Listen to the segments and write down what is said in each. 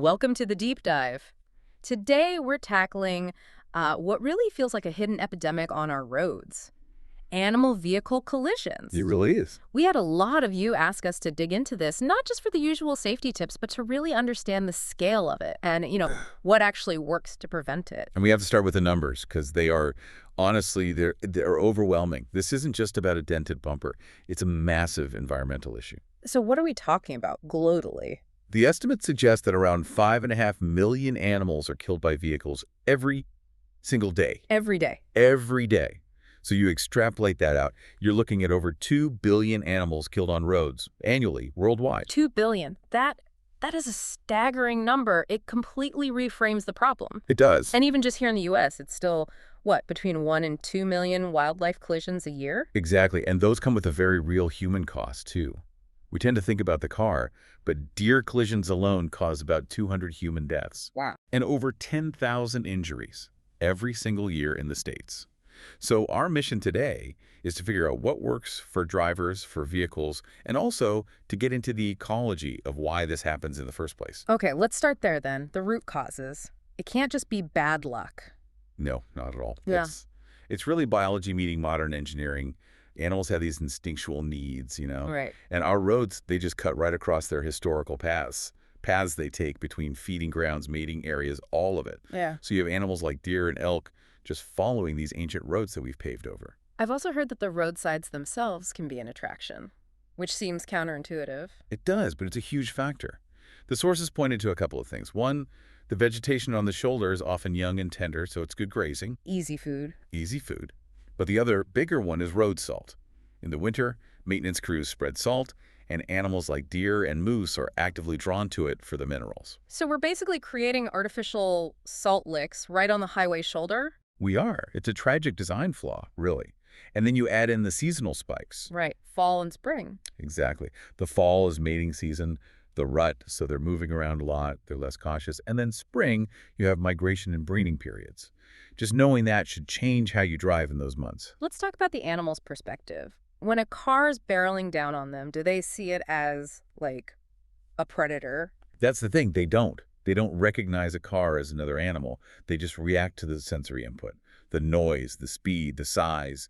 Welcome to the deep dive. Today we're tackling what really feels like a hidden epidemic on our roads: animal-vehicle collisions. It really is. We had a lot of you ask us to dig into this, not just for the usual safety tips, but to really understand the scale of it and, what actually works to prevent it. And we have to start with the numbers because they are, honestly, they're overwhelming. This isn't just about a dented bumper. It's a massive environmental issue. So what are we talking about globally? The estimates suggest that around 5.5 million animals are killed by vehicles every single day. Every day. Every day. So you extrapolate that out, you're looking at over 2 billion animals killed on roads annually, worldwide. 2 billion. That is a staggering number. It completely reframes the problem. It does. And even just here in the U.S., it's still, what, between 1 and 2 million wildlife collisions a year? Exactly. And those come with a very real human cost, too. We tend to think about the car, but deer collisions alone cause about 200 human deaths. Wow. And over 10,000 injuries every single year in the States. So our mission today is to figure out what works for drivers, for vehicles, and also to get into the ecology of why this happens in the first place. Okay, let's start there then. The root causes. It can't just be bad luck. No, not at all. Yeah. It's really biology meeting modern engineering. Animals have these instinctual needs, Right. And our roads, they just cut right across their historical paths they take between feeding grounds, mating areas, all of it. Yeah. So you have animals like deer and elk just following these ancient roads that we've paved over. I've also heard that the roadsides themselves can be an attraction, which seems counterintuitive. It does, but it's a huge factor. The sources pointed to a couple of things. One, the vegetation on the shoulder is often young and tender, so it's good grazing. Easy food. Easy food. But the other, bigger one is road salt. In the winter, maintenance crews spread salt, and animals like deer and moose are actively drawn to it for the minerals. So we're basically creating artificial salt licks right on the highway shoulder? We are. It's a tragic design flaw, really. And then you add in the seasonal spikes. Right. Fall and spring. Exactly. The fall is mating season, the rut, so they're moving around a lot, they're less cautious. And then spring, you have migration and breeding periods. Just knowing that should change how you drive in those months. Let's talk about the animal's perspective. When a car's barreling down on them, do they see it as, like, a predator? That's the thing. They don't. They don't recognize a car as another animal. They just react to the sensory input, the noise, the speed, the size.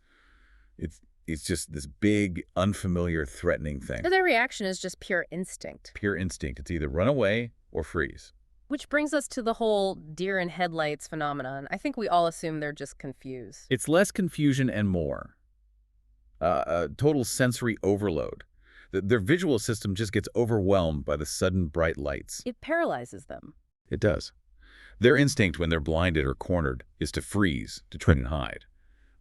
It's just this big, unfamiliar, threatening thing. So their reaction is just pure instinct. Pure instinct. It's either run away or freeze. Which brings us to the whole deer in headlights phenomenon. I think we all assume they're just confused. It's less confusion and more. Total sensory overload. Their visual system just gets overwhelmed by the sudden bright lights. It paralyzes them. It does. Their instinct when they're blinded or cornered is to freeze, to try and hide,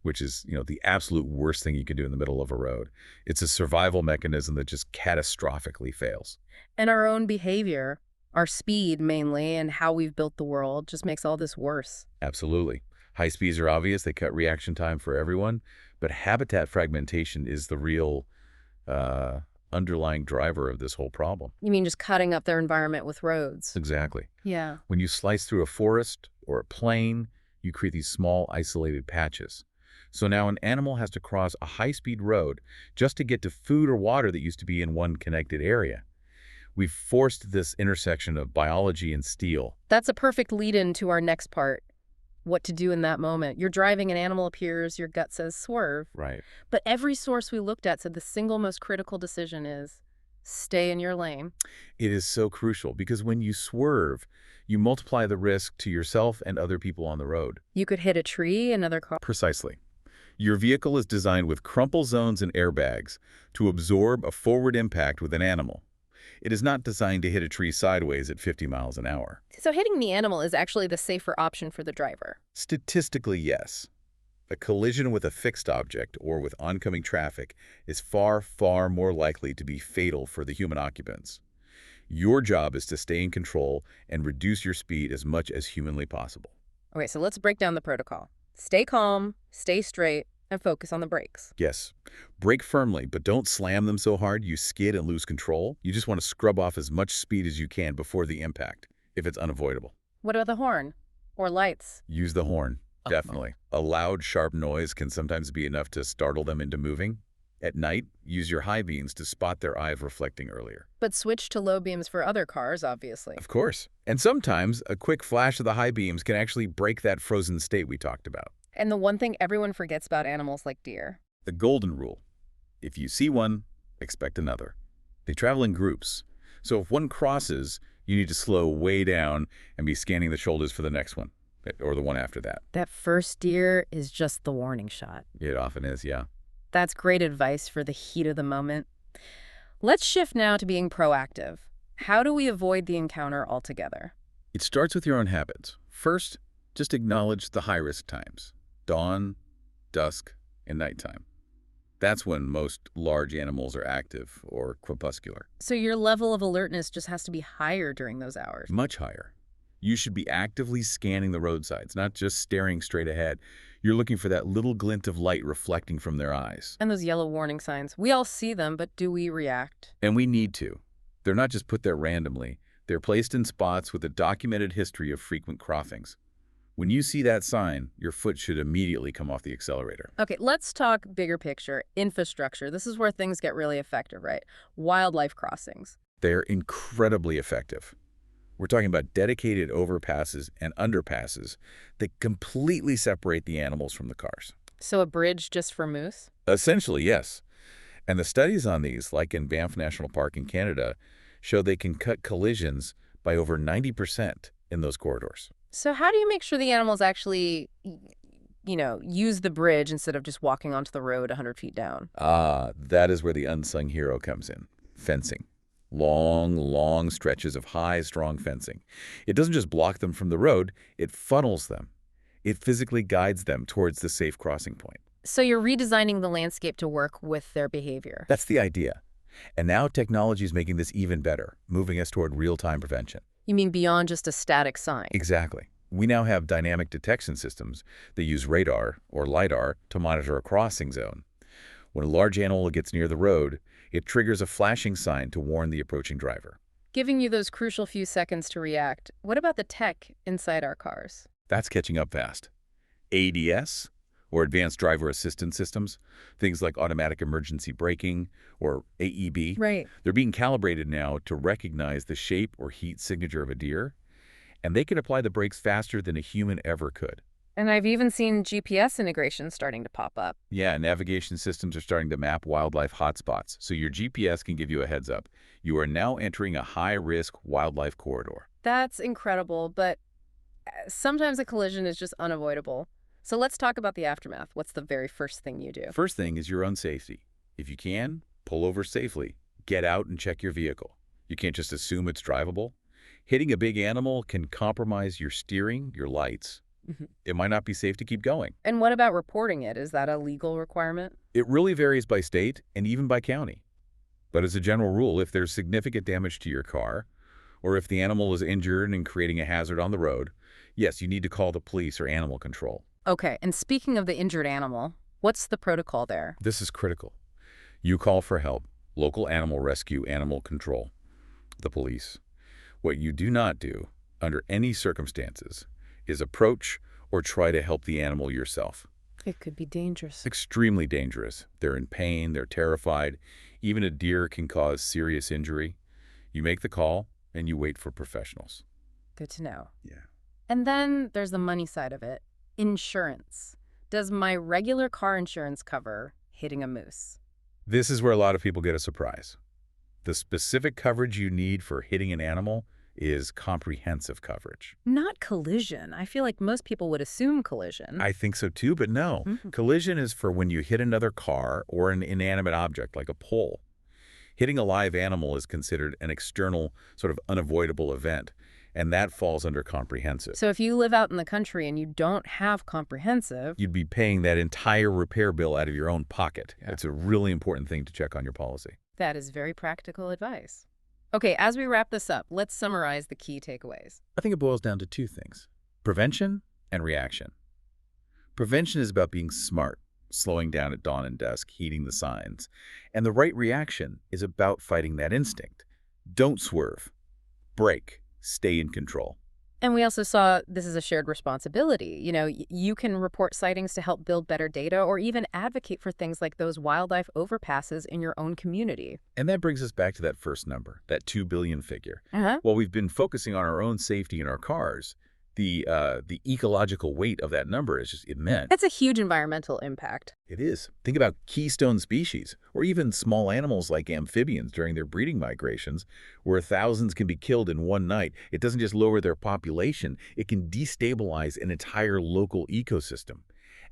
which is, the absolute worst thing you can do in the middle of a road. It's a survival mechanism that just catastrophically fails. And our own behavior, our speed mainly, and how we've built the world just makes all this worse. Absolutely. High speeds are obvious. They cut reaction time for everyone. But habitat fragmentation is the real underlying driver of this whole problem. You mean just cutting up their environment with roads? Exactly. Yeah. When you slice through a forest or a plain, you create these small, isolated patches. So now an animal has to cross a high-speed road just to get to food or water that used to be in one connected area. We've forced this intersection of biology and steel. That's a perfect lead-in to our next part. What to do in that moment. You're driving, an animal appears, your gut says swerve. Right. But every source we looked at said the single most critical decision is stay in your lane. It is so crucial because when you swerve, you multiply the risk to yourself and other people on the road. You could hit a tree, another car. Precisely. Your vehicle is designed with crumple zones and airbags to absorb a forward impact with an animal. It is not designed to hit a tree sideways at 50 miles an hour. So hitting the animal is actually the safer option for the driver. Statistically, yes. A collision with a fixed object or with oncoming traffic is far, far more likely to be fatal for the human occupants. Your job is to stay in control and reduce your speed as much as humanly possible. Okay, so let's break down the protocol. Stay calm, stay straight, and focus on the brakes. Yes. Brake firmly, but don't slam them so hard you skid and lose control. You just want to scrub off as much speed as you can before the impact, if it's unavoidable. What about the horn? Or lights? Use the horn, definitely. A loud, sharp noise can sometimes be enough to startle them into moving. At night, use your high beams to spot their eye reflecting earlier. But switch to low beams for other cars, obviously. Of course. And sometimes, a quick flash of the high beams can actually break that frozen state we talked about. And the one thing everyone forgets about animals like deer. The golden rule. If you see one, expect another. They travel in groups. So if one crosses, you need to slow way down and be scanning the shoulders for the next one, or the one after that. That first deer is just the warning shot. It often is, yeah. That's great advice for the heat of the moment. Let's shift now to being proactive. How do we avoid the encounter altogether? It starts with your own habits. First, just acknowledge the high-risk times. Dawn, dusk, and nighttime. That's when most large animals are active or crepuscular. So your level of alertness just has to be higher during those hours. Much higher. You should be actively scanning the roadsides, not just staring straight ahead. You're looking for that little glint of light reflecting from their eyes. And those yellow warning signs. We all see them, but do we react? And we need to. They're not just put there randomly. They're placed in spots with a documented history of frequent crossings. When you see that sign, your foot should immediately come off the accelerator. Okay, let's talk bigger picture, infrastructure. This is where things get really effective, right? Wildlife crossings. They're incredibly effective. We're talking about dedicated overpasses and underpasses that completely separate the animals from the cars. So a bridge just for moose? Essentially, yes. And the studies on these, like in Banff National Park in Canada, show they can cut collisions by over 90% in those corridors. So how do you make sure the animals actually, use the bridge instead of just walking onto the road 100 feet down? That is where the unsung hero comes in. Fencing. Long, long stretches of high, strong fencing. It doesn't just block them from the road, it funnels them. It physically guides them towards the safe crossing point. So you're redesigning the landscape to work with their behavior. That's the idea. And now technology is making this even better, moving us toward real-time prevention. You mean beyond just a static sign? Exactly. We now have dynamic detection systems that use radar or LiDAR to monitor a crossing zone. When a large animal gets near the road, it triggers a flashing sign to warn the approaching driver. Giving you those crucial few seconds to react. What about the tech inside our cars? That's catching up fast. ADS, or Advanced Driver Assistance Systems, things like automatic emergency braking, or AEB, Right. they're being calibrated now to recognize the shape or heat signature of a deer, and they can apply the brakes faster than a human ever could. And I've even seen GPS integration starting to pop up. Yeah, navigation systems are starting to map wildlife hotspots, so your GPS can give you a heads up. You are now entering a high-risk wildlife corridor. That's incredible, but sometimes a collision is just unavoidable. So let's talk about the aftermath. What's the very first thing you do? First thing is your own safety. If you can, pull over safely. Get out and check your vehicle. You can't just assume it's drivable. Hitting a big animal can compromise your steering, your lights. It might not be safe to keep going. And what about reporting it? Is that a legal requirement? It really varies by state and even by county. But as a general rule, if there's significant damage to your car, or if the animal is injured and creating a hazard on the road, yes, you need to call the police or animal control. Okay, and speaking of the injured animal, what's the protocol there? This is critical. You call for help. Local animal rescue, animal control, the police. What you do not do, under any circumstances, is approach or try to help the animal yourself. It could be dangerous. Extremely dangerous. They're in pain, they're terrified. Even a deer can cause serious injury. You make the call and you wait for professionals. Good to know. Yeah. And then there's the money side of it. Insurance. Does my regular car insurance cover hitting a moose? This is where a lot of people get a surprise. The specific coverage you need for hitting an animal is comprehensive coverage. Not collision. I feel like most people would assume collision. I think so too, but no. Collision is for when you hit another car or an inanimate object like a pole. Hitting a live animal is considered an external, sort of unavoidable event, and that falls under comprehensive. So if you live out in the country and you don't have comprehensive, You'd be paying that entire repair bill out of your own pocket. Yeah. It's a really important thing to check on your policy. that is very practical advice. Okay, as we wrap this up, let's summarize the key takeaways. I think it boils down to two things: prevention and reaction. Prevention is about being smart, slowing down at dawn and dusk, heeding the signs. And the right reaction is about fighting that instinct. Don't swerve. Brake. Stay in control. And we also saw this is a shared responsibility. You can report sightings to help build better data or even advocate for things like those wildlife overpasses in your own community. And that brings us back to that first number, that 2 billion figure. Uh-huh. While we've been focusing on our own safety in our cars, the ecological weight of that number is just immense. That's a huge environmental impact. It is. Think about keystone species, or even small animals like amphibians during their breeding migrations, where thousands can be killed in one night. It doesn't just lower their population, it can destabilize an entire local ecosystem.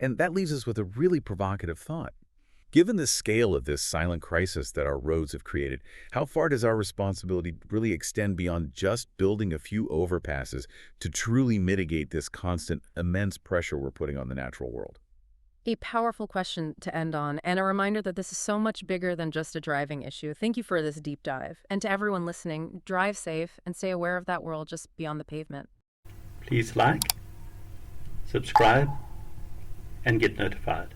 And that leaves us with a really provocative thought. Given the scale of this silent crisis that our roads have created, how far does our responsibility really extend beyond just building a few overpasses to truly mitigate this constant, immense pressure we're putting on the natural world? A powerful question to end on, and a reminder that this is so much bigger than just a driving issue. Thank you for this deep dive. And to everyone listening, drive safe and stay aware of that world just beyond the pavement. Please like, subscribe, and get notified.